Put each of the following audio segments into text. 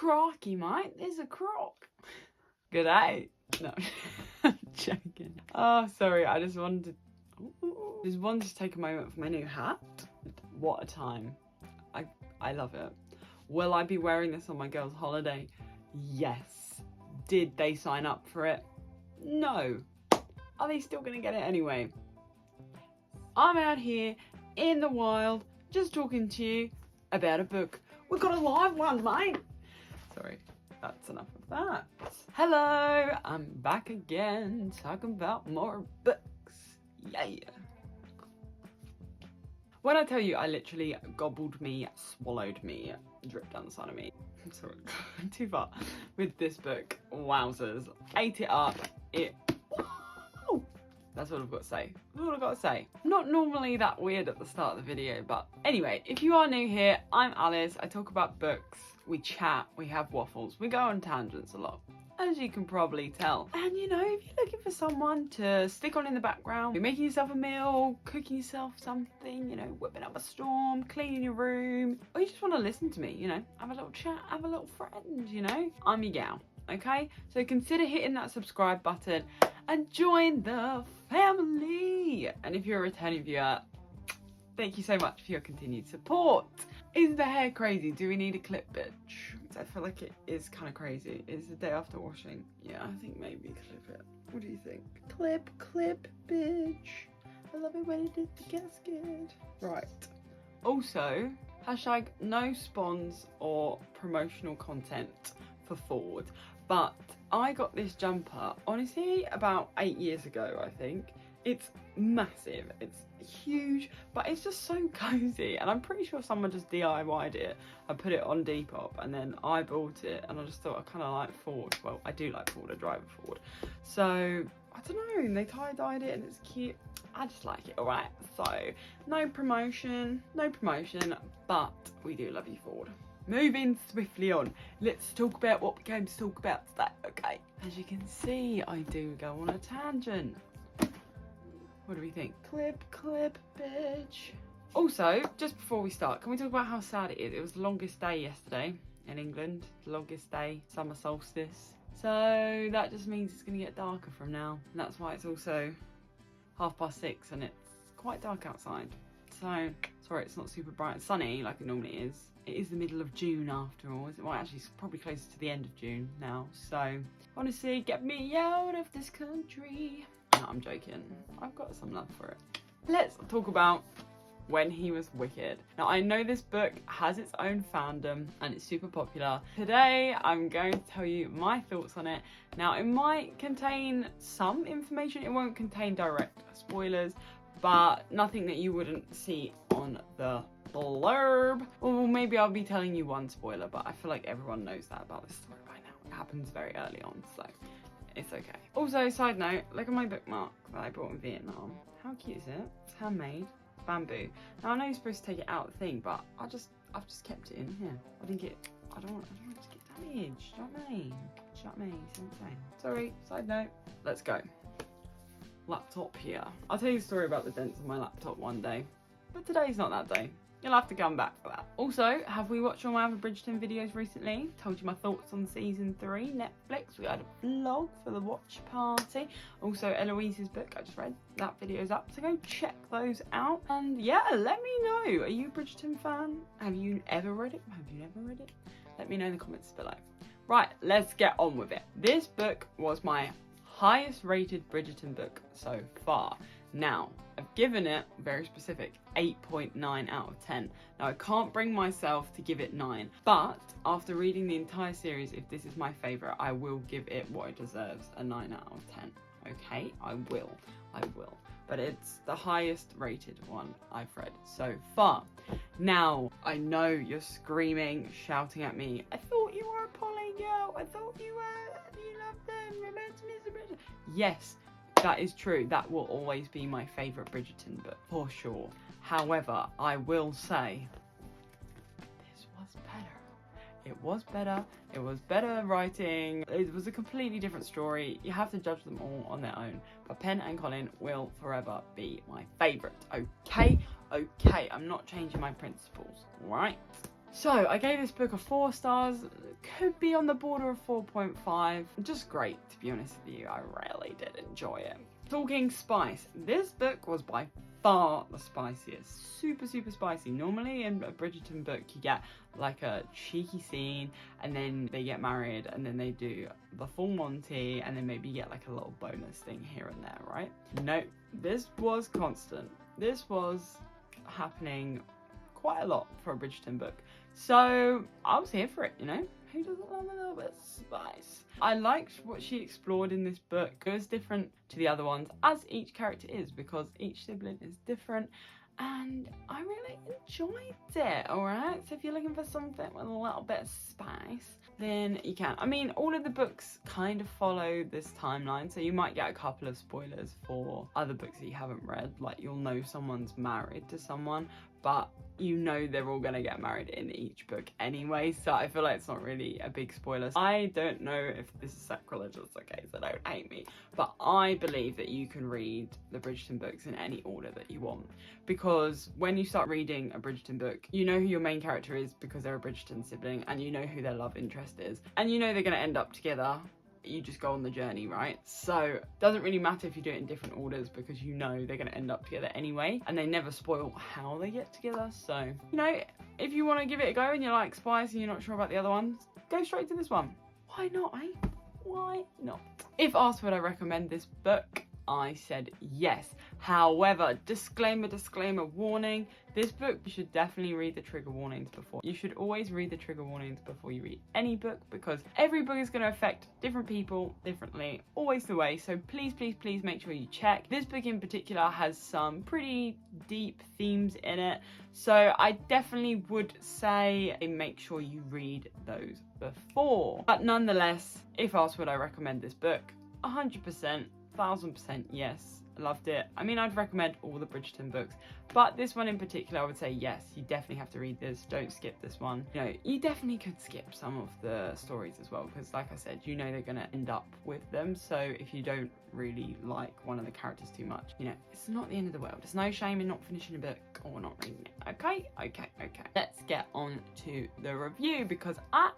crocky, mate. There's a croc. Good day. No, I'm joking. Oh, sorry. I just wanted to take a moment for my new hat. What a time. I love it. Will I be wearing this on my girls' holiday? Yes. Did they sign up for it? No. Are they still gonna get it anyway? I'm out here in the wild just talking to you about a book. We've got a live one, mate. Sorry, that's enough of that. Hello, I'm back again talking about more books. Yeah. When I tell you I literally gobbled me, swallowed me, dripped down the side of me. I'm sorry, too far. With this book, wowzers. Ate it up. That's all I've got to say. That's all I've got to say. Not normally that weird at the start of the video, but anyway, if you are new here, I'm Alice. I talk about books, we chat, we have waffles, we go on tangents a lot, as you can probably tell. And you know, if you're looking for someone to stick on in the background, you're making yourself a meal, cooking yourself something, you know, whipping up a storm, cleaning your room, or you just want to listen to me, you know, have a little chat, have a little friend, you know, I'm your gal. Okay, so consider hitting that subscribe button and join the family. And if you're a returning viewer, thank you so much for your continued support. Is the hair crazy? Do we need a clip, bitch? I feel like it is kind of crazy. It's the day after washing. Yeah, I think maybe clip it. What do you think? Clip, bitch. I love it when it did the casket. Right. Also, hashtag no spons or promotional content for Ford. But I got this jumper, honestly, about 8 years ago, I think. It's massive, it's huge, but it's just so cozy. And I'm pretty sure someone just DIY'd it and put it on Depop, and then I bought it and I just thought I kind of like Ford. Well, I do like Ford, I drive a Ford. So, I don't know, they tie-dyed it and it's cute. I just like it, alright? So, no promotion, but we do love you, Ford. Moving swiftly on, let's talk about what we came to talk about today, okay? As you can see, I do go on a tangent. What do we think? Clip, bitch. Also, just before we start, can we talk about how sad it is? It was the longest day yesterday in England. The longest day, summer solstice. So that just means it's going to get darker from now. And that's why it's also 6:30 and it's quite dark outside. So, sorry, it's not super bright and sunny like it normally is. It is the middle of June after all. Well, actually, it's probably closer to the end of June now. So, honestly, get me out of this country. No, I'm joking. I've got some love for it. Let's talk about When He Was Wicked. Now, I know this book has its own fandom and it's super popular. Today, I'm going to tell you my thoughts on it. Now, it might contain some information. It won't contain direct spoilers, but nothing that you wouldn't see on the blurb. Well, maybe I'll be telling you one spoiler, but I feel like everyone knows that about this story by now. It happens very early on, so it's okay. Also, side note, look at my bookmark that I bought in Vietnam. How cute is it? It's handmade, bamboo. Now I know you're supposed to take it out of the thing, but I've just kept it in here. I don't want it to get damaged. Do you know what I mean? See what I'm saying? Sorry, side note. Let's go. Laptop here. I'll tell you a story about the dents on my laptop one day, but today's not that day. You'll have to come back for that. Also, have we watched all my other Bridgerton videos recently? Told you my thoughts on season 3, Netflix. We had a vlog for the watch party. Also, Eloise's book, I just read. That video's up, so go check those out. And yeah, let me know. Are you a Bridgerton fan? Have you ever read it? Have you never read it? Let me know in the comments below. Right, let's get on with it. This book was my highest rated Bridgerton book so far. Now, I've given it, very specific, 8.9 out of 10. Now, I can't bring myself to give it 9, but after reading the entire series, if this is my favourite, I will give it what it deserves, a 9 out of 10. Okay, I will. But it's the highest rated one I've read so far. Now, I know you're screaming, shouting at me, I thought you were a POLIN girl, I thought you loved them, romantic Bridgerton. Yes, that is true. That will always be my favourite Bridgerton book, for sure. However, I will say, this was better. It was better. It was better writing. It was a completely different story. You have to judge them all on their own. But Pen and Colin will forever be my favourite. Okay? Okay, I'm not changing my principles, alright? So I gave this book a 4 stars, could be on the border of 4.5. Just great, to be honest with you. I really did enjoy it. Talking spice, this book was by far the spiciest. Super, super spicy. Normally in a Bridgerton book you get like a cheeky scene and then they get married and then they do the full Monty and then maybe you get like a little bonus thing here and there, right? Nope, this was constant. This was happening quite a lot for a Bridgerton book. So I was here for it, you know? Who doesn't love a little bit of spice? I liked what she explored in this book. It was different to the other ones, as each character is, because each sibling is different. And I really enjoyed it, alright? So if you're looking for something with a little bit of spice, then you can. I mean, all of the books kind of follow this timeline, so you might get a couple of spoilers for other books that you haven't read. Like, you'll know someone's married to someone, but you know they're all gonna get married in each book anyway, so I feel like it's not really a big spoiler. I don't know if this is sacrilegious, okay, so don't hate me, but I believe that you can read the Bridgerton books in any order that you want, because when you start reading a Bridgerton book, you know who your main character is because they're a Bridgerton sibling, and you know who their love interest is, and you know they're gonna end up together. You just go on the journey, right? So it doesn't really matter if you do it in different orders because you know they're going to end up together anyway, and they never spoil how they get together. So, you know, if you want to give it a go and you like spice and you're not sure about the other ones, go straight to this one. Why not, eh? Why not? If asked would I recommend this book, I said yes. However, disclaimer, warning, this book, you should definitely read the trigger warnings before. You should always read the trigger warnings before you read any book, because every book is going to affect different people differently, always the way. So please, please, please make sure you check. This book in particular has some pretty deep themes in it, so I definitely would say make sure you read those before. But nonetheless, if asked would I recommend this book, 100%, 1000% yes. Loved it. I mean, I'd recommend all the Bridgerton books, but this one in particular, I would say yes, you definitely have to read this. Don't skip this one. You know, you definitely could skip some of the stories as well, because like I said, you know they're gonna end up with them. So if you don't really like one of the characters too much, you know, it's not the end of the world. There's no shame in not finishing a book or not reading it. Okay. Let's get on to the review, because I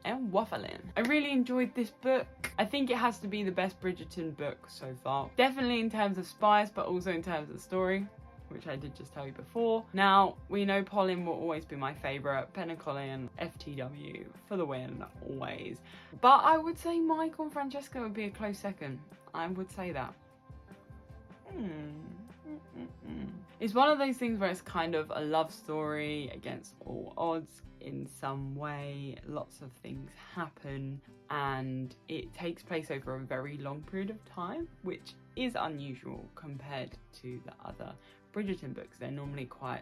am waffling. I really enjoyed this book. I think it has to be the best Bridgerton book so far. Definitely in terms of spice, but also in terms of the story, which I did just tell you before. Now, we know POLIN will always be my favourite. Pen and Colin, FTW, for the win, always. But I would say Michael and Francesca would be a close second. I would say that. It's one of those things where it's kind of a love story against all odds in some way. Lots of things happen and it takes place over a very long period of time, which is unusual compared to the other Bridgerton books. They're normally quite...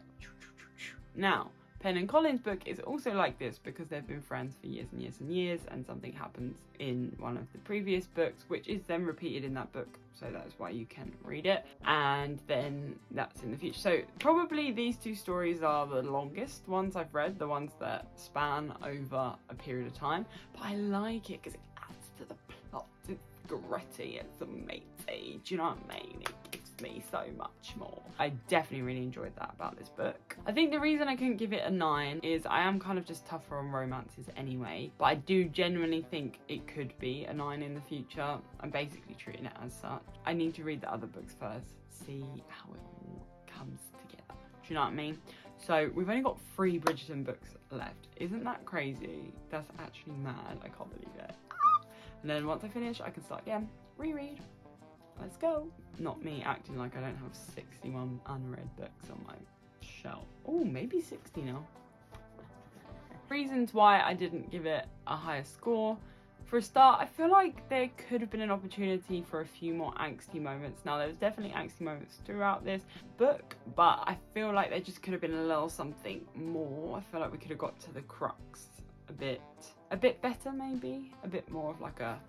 Now, Pen and Colin's book is also like this because they've been friends for years and years and years, and something happens in one of the previous books which is then repeated in that book, so that's why you can read it, and then that's in the future. So probably these two stories are the longest ones I've read, the ones that span over a period of time, but I like it because it adds to the plot. It's gritty, it's meaty, do you know what I mean? It gives me so much more. I definitely really enjoyed that about this book. I think the reason I couldn't give it a 9 is I am kind of just tougher on romances anyway, but I do genuinely think it could be a 9 in the future. I'm basically treating it as such. I need to read the other books first, see how it all comes together. Do you know what I mean? So we've only got 3 Bridgerton books left. Isn't that crazy? That's actually mad. I can't believe it. And then once I finish, I can start again, reread. Let's go. Not me acting like I don't have 61 unread books on my shelf. Oh, maybe 60 now. Reasons why I didn't give it a higher score. For a start, I feel like there could have been an opportunity for a few more angsty moments. Now, there's definitely angsty moments throughout this book, but I feel like there just could have been a little something more. I feel like we could have got to the crux a bit better, maybe. A bit more of like a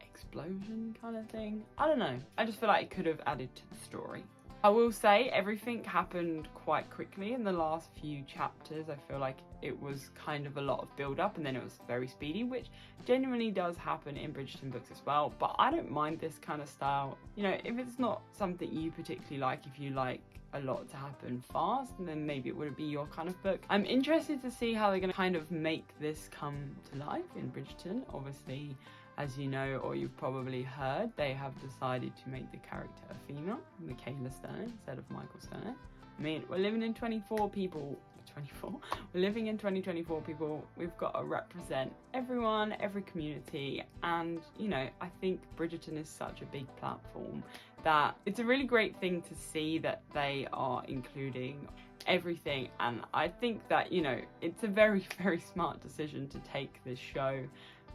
explosion kind of thing. I don't know. I just feel like it could have added to the story. I will say everything happened quite quickly in the last few chapters. I feel like it was kind of a lot of build up and then it was very speedy, which genuinely does happen in Bridgerton books as well. But I don't mind this kind of style. You know, if it's not something you particularly like, if you like a lot to happen fast, and then maybe it wouldn't be your kind of book. I'm interested to see how they're going to kind of make this come to life in Bridgerton. Obviously, as you know, or you've probably heard, they have decided to make the character a female, Micheal instead of Michael Sterner. I mean, we're living in 24 people. 24. We're living in 2024, people. We've got to represent everyone, every community, and you know, I think Bridgerton is such a big platform that it's a really great thing to see that they are including everything. And I think that, you know, it's a very, very smart decision to take this show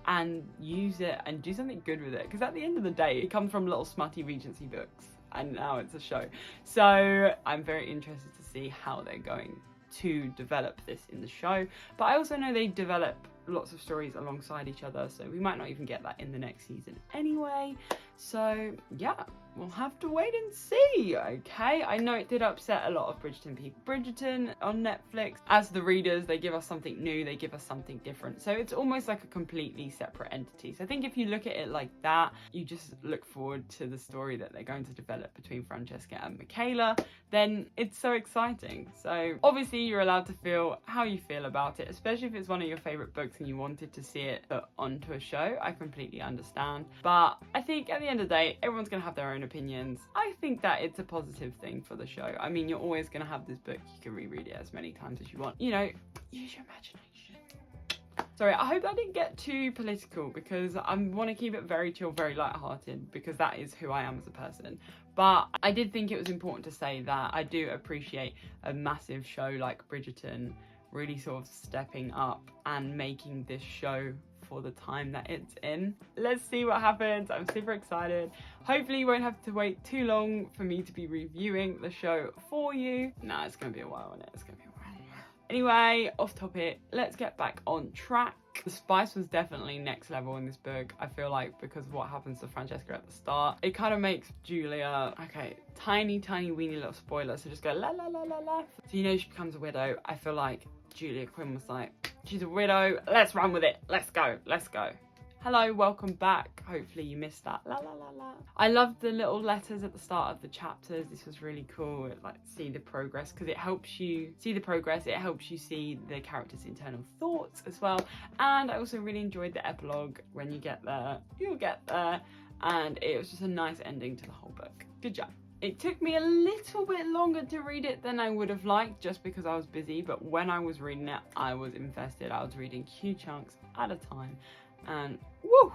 and use it and do something good with it, because at the end of the day, it comes from little smutty Regency books and now it's a show. So I'm very interested to see how they're going to develop this in the show, but I also know they develop lots of stories alongside each other, so we might not even get that in the next season anyway. So yeah, we'll have to wait and see. Okay, I know it did upset a lot of Bridgerton people. Bridgerton on Netflix, as the readers, they give us something new, they give us something different, so it's almost like a completely separate entity. So I think if you look at it like that, you just look forward to the story that they're going to develop between Francesca and Micheal, then it's so exciting. So obviously you're allowed to feel how you feel about it, especially if it's one of your favorite books and you wanted to see it put onto a show. I completely understand, but I think at the end of the day, everyone's gonna have their own opinions. I think that it's a positive thing for the show. I mean, you're always gonna have this book, you can reread it as many times as you want. You know, use your imagination. Sorry, I hope I didn't get too political, because I want to keep it very chill, very light-hearted, because that is who I am as a person. But I did think it was important to say that I do appreciate a massive show like Bridgerton really sort of stepping up and making this show for the time that it's in. Let's see what happens. I'm super excited. Hopefully you won't have to wait too long for me to be reviewing the show for you. Nah, it's gonna be a while, isn't it? It's gonna be a while. Anyway, off topic, let's get back on track. The spice was definitely next level in this book, I feel like, because of what happens to Francesca at the start. It kind of makes Julia, okay, tiny weeny little spoiler, so just go la la la la la. So you know she becomes a widow. I feel like Julia Quinn was like, she's a widow, let's run with it, let's go, let's go. Hello, welcome back. Hopefully you missed that. La la la la. I loved the little letters at the start of the chapters. This was really cool. It, like, see the progress, because it helps you see the progress. It helps you see the characters' internal thoughts as well. And I also really enjoyed the epilogue. When you get there, you'll get there. And it was just a nice ending to the whole book. Good job. It took me a little bit longer to read it than I would have liked, just because I was busy. But when I was reading it, I was invested. I was reading huge chunks at a time. And woo,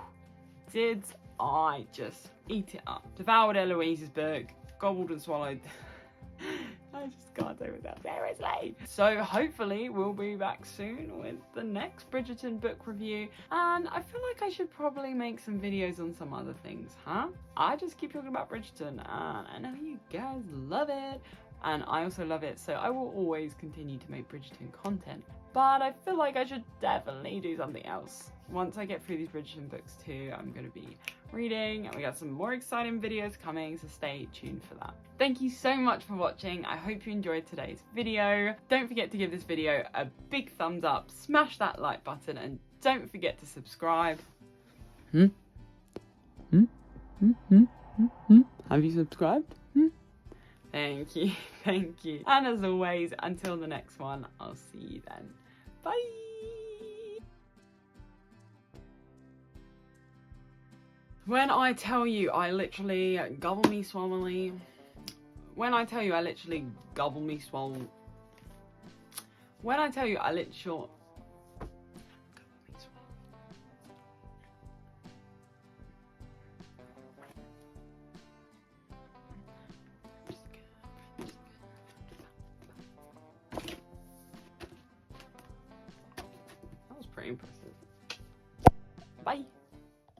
did I just eat it up. Devoured Eloise's book, gobbled and swallowed. I just can't do without, seriously. So hopefully we'll be back soon with the next Bridgerton book review. And I feel like I should probably make some videos on some other things, huh? I just keep talking about Bridgerton, and I know you guys love it. And I also love it, so I will always continue to make Bridgerton content. But I feel like I should definitely do something else. Once I get through these Bridgerton books too, I'm going to be reading, and we got some more exciting videos coming, so stay tuned for that. Thank you so much for watching. I hope you enjoyed today's video. Don't forget to give this video a big thumbs up, smash that like button, and don't forget to subscribe. Have you subscribed? Thank you, thank you. And as always, until the next one, I'll see you then. Bye! When I tell you I literally gobble me swallowly. When I tell you I literally gobble me swallow. When I tell you I literally... That was pretty impressive. Bye!